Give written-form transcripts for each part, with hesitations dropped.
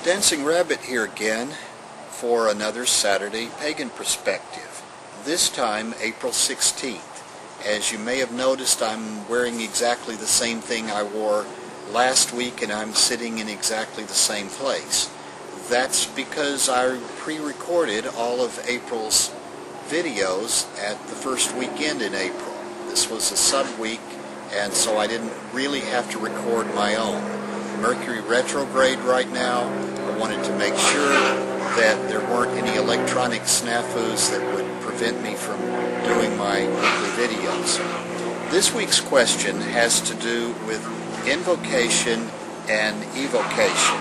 Dancing Rabbit here again for another Saturday Pagan Perspective. This time April 16th. As you may have noticed, I'm wearing exactly the same thing I wore last week, and I'm sitting in exactly the same place. That's because I pre-recorded all of April's videos at the first weekend in April. This was a sub-week, and so I didn't really have to record my own. Mercury retrograde right now. I wanted to make sure that there weren't any electronic snafus that would prevent me from doing my weekly videos. This week's question has to do with invocation and evocation.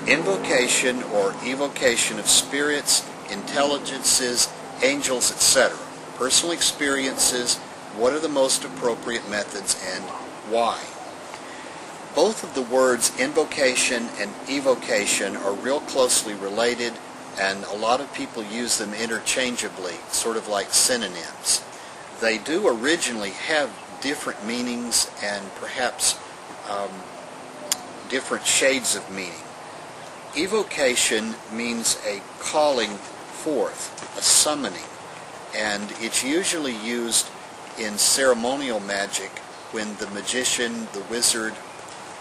Invocation or evocation of spirits, intelligences, angels, etc. Personal experiences, what are the most appropriate methods and why? Both of the words invocation and evocation are real closely related, and a lot of people use them interchangeably, sort of like synonyms. They do originally have different meanings and perhaps different shades of meaning. Evocation means a calling forth, a summoning, and it's usually used in ceremonial magic when the magician, the wizard,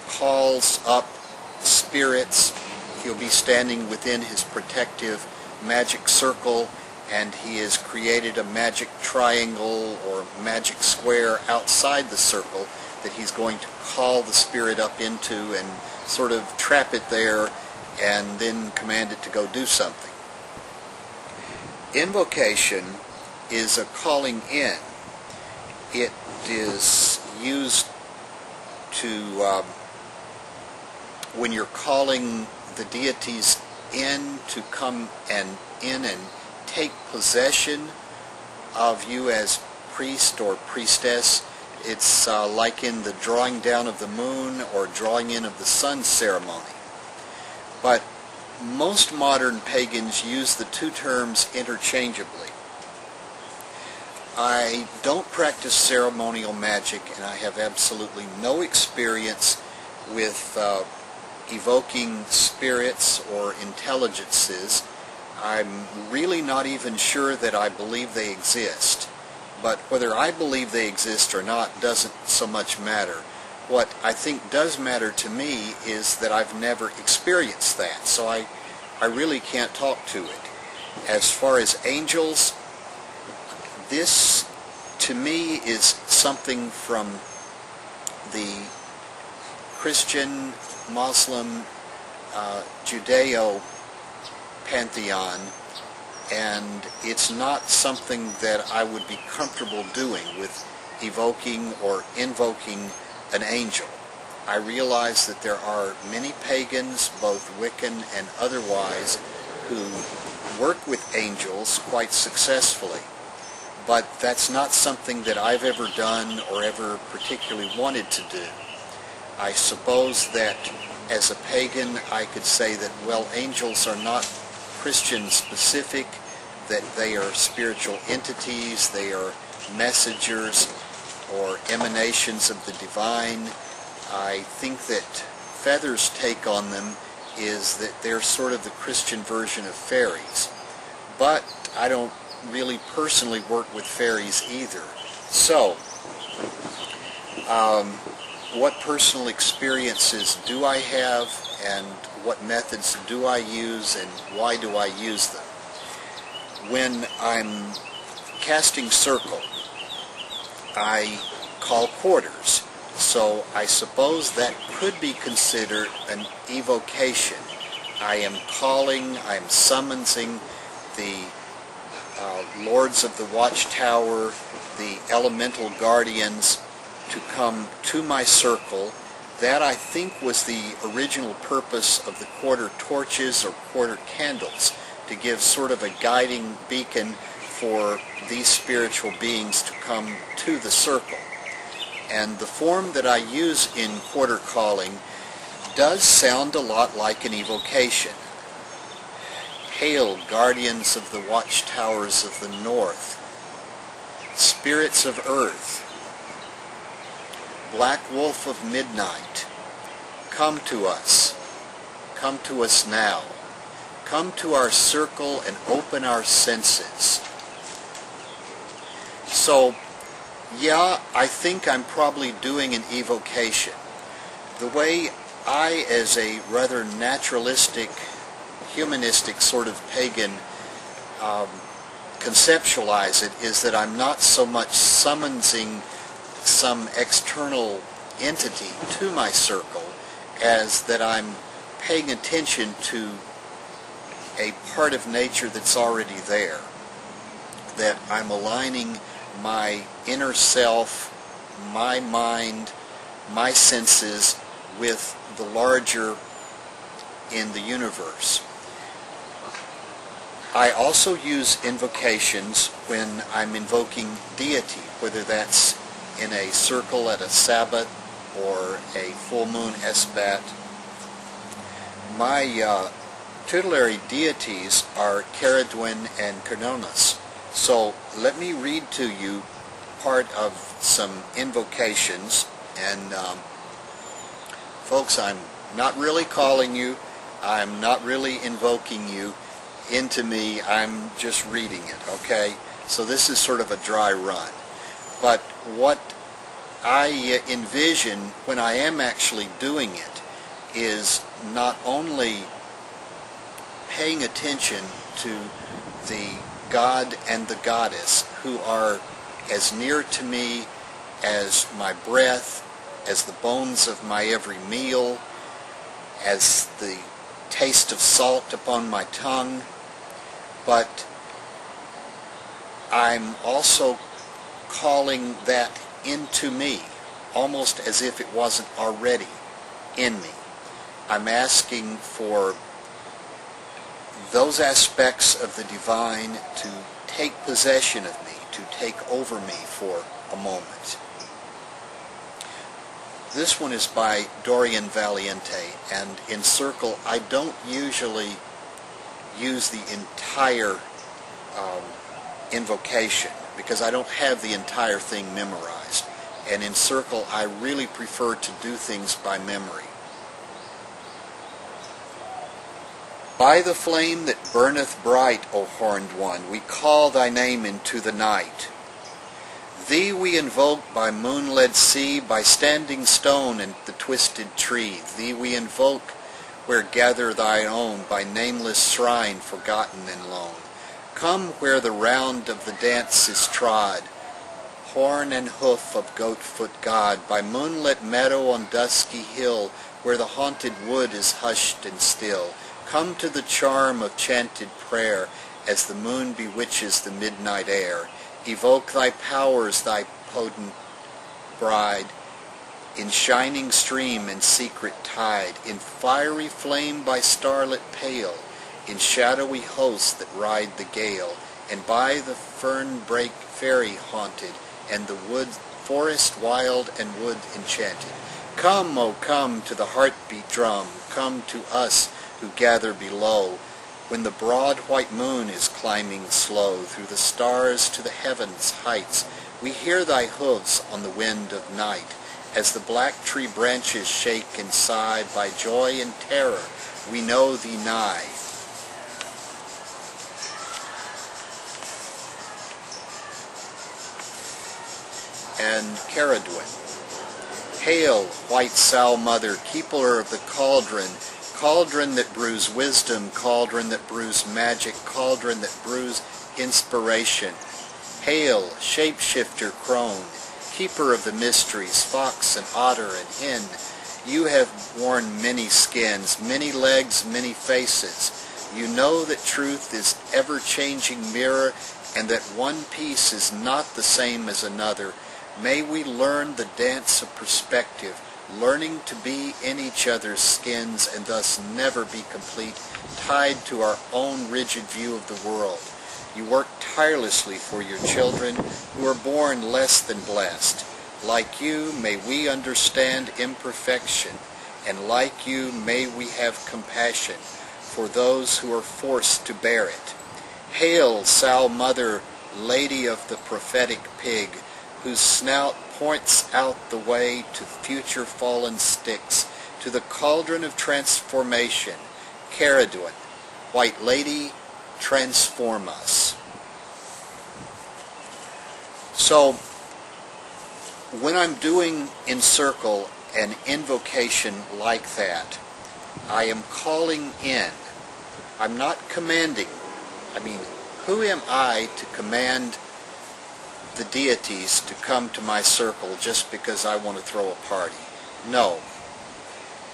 calls up spirits. He'll be standing within his protective magic circle, and he has created a magic triangle or magic square outside the circle that he's going to call the spirit up into and sort of trap it there and then command it to go do something. Invocation is a calling in. It is used to when you're calling the deities in to come and take possession of you as priest or priestess. It's like in the drawing down of the moon or drawing in of the sun ceremony. But most modern pagans use the two terms interchangeably. I don't practice ceremonial magic, and I have absolutely no experience with evoking spirits or intelligences. I'm really not even sure that I believe they exist. But whether I believe they exist or not doesn't so much matter. What I think does matter to me is that I've never experienced that, so I really can't talk to it. As far as angels, this to me is something from the Christian, Muslim, Judeo pantheon, and it's not something that I would be comfortable doing with evoking or invoking an angel. I realize that there are many pagans, both Wiccan and otherwise, who work with angels quite successfully, but that's not something that I've ever done or ever particularly wanted to do. I suppose that as a pagan I could say that, well, angels are not Christian specific, that they are spiritual entities, they are messengers or emanations of the divine. I think that Feather's take on them is that they're sort of the Christian version of fairies. But I don't really personally work with fairies either. So, what personal experiences do I have, and what methods do I use, and why do I use them? When I'm casting circle, I call quarters, so I suppose that could be considered an evocation. I am calling, I am summoning the lords of the watchtower, the elemental guardians, to come to my circle. That, I think, was the original purpose of the quarter torches or quarter candles, to give sort of a guiding beacon for these spiritual beings to come to the circle. And the form that I use in quarter calling does sound a lot like an evocation. Hail, guardians of the watchtowers of the north, spirits of earth, Black Wolf of Midnight, come to us. come to us now. Come to our circle and open our senses. So, yeah, I think I'm probably doing an evocation. The way I, as a rather naturalistic, humanistic sort of pagan, conceptualize it is that I'm not so much summoning some external entity to my circle as that I'm paying attention to a part of nature that's already there, that I'm aligning my inner self, my mind, my senses with the larger in the universe. I also use invocations when I'm invoking deity, whether that's in a circle at a Sabbath or a full moon esbat. My tutelary deities are Caradwin and Carnonas. So let me read to you part of some invocations. And folks, I'm not really calling you. I'm not really invoking you into me. I'm just reading it, okay? So this is sort of a dry run. But what I envision when I am actually doing it is not only paying attention to the God and the Goddess, who are as near to me as my breath, as the bones of my every meal, as the taste of salt upon my tongue, but I'm also calling that into me, almost as if it wasn't already in me. I'm asking for those aspects of the divine to take possession of me, to take over me for a moment. This one is by Dorian Valiente, and in circle I don't usually use the entire invocation because I don't have the entire thing memorized, and in circle I really prefer to do things by memory. By the flame that burneth bright, O horned one, we call thy name into the night. Thee we invoke by moon-led sea, by standing stone and the twisted tree. Thee we invoke where gather thine own, by nameless shrine forgotten and lone. Come where the round of the dance is trod, horn and hoof of goat-foot God, by moonlit meadow on dusky hill, where the haunted wood is hushed and still. Come to the charm of chanted prayer, as the moon bewitches the midnight air. Evoke thy powers, thy potent bride, in shining stream and secret tide, in fiery flame by starlit pale, in shadowy hosts that ride the gale, and by the fern brake fairy haunted, and the wood forest wild and wood enchanted. Come, O come to the heartbeat drum, come to us who gather below, when the broad white moon is climbing slow through the stars to the heavens' heights. We hear thy hooves on the wind of night, as the black tree branches shake and sigh. By joy and terror we know thee nigh. And Caradwin. Hail, white sow mother, keeper of the cauldron, cauldron that brews wisdom, cauldron that brews magic, cauldron that brews inspiration. Hail, shapeshifter crone, keeper of the mysteries, fox and otter and hen. You have worn many skins, many legs, many faces. You know that truth is ever-changing mirror, and that one piece is not the same as another. May we learn the dance of perspective, learning to be in each other's skins and thus never be complete, tied to our own rigid view of the world. You work tirelessly for your children who are born less than blessed. Like you, may we understand imperfection, and like you, may we have compassion for those who are forced to bear it. Hail, sow mother, lady of the prophetic pig, whose snout points out the way to future fallen sticks, to the cauldron of transformation, Kara doing? White Lady, transform us. So, when I'm doing in circle an invocation like that, I am calling in. I'm not commanding. I mean, who am I to command the deities to come to my circle just because I want to throw a party? No.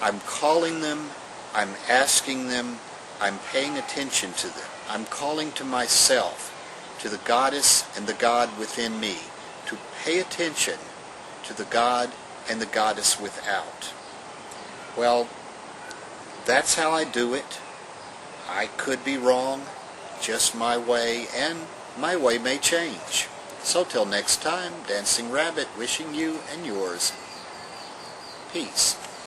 I'm calling them, I'm asking them, I'm paying attention to them. I'm calling to myself, to the goddess and the god within me, to pay attention to the god and the goddess without. Well, that's how I do it. I could be wrong, just my way, and my way may change. So till next time, Dancing Rabbit wishing you and yours peace.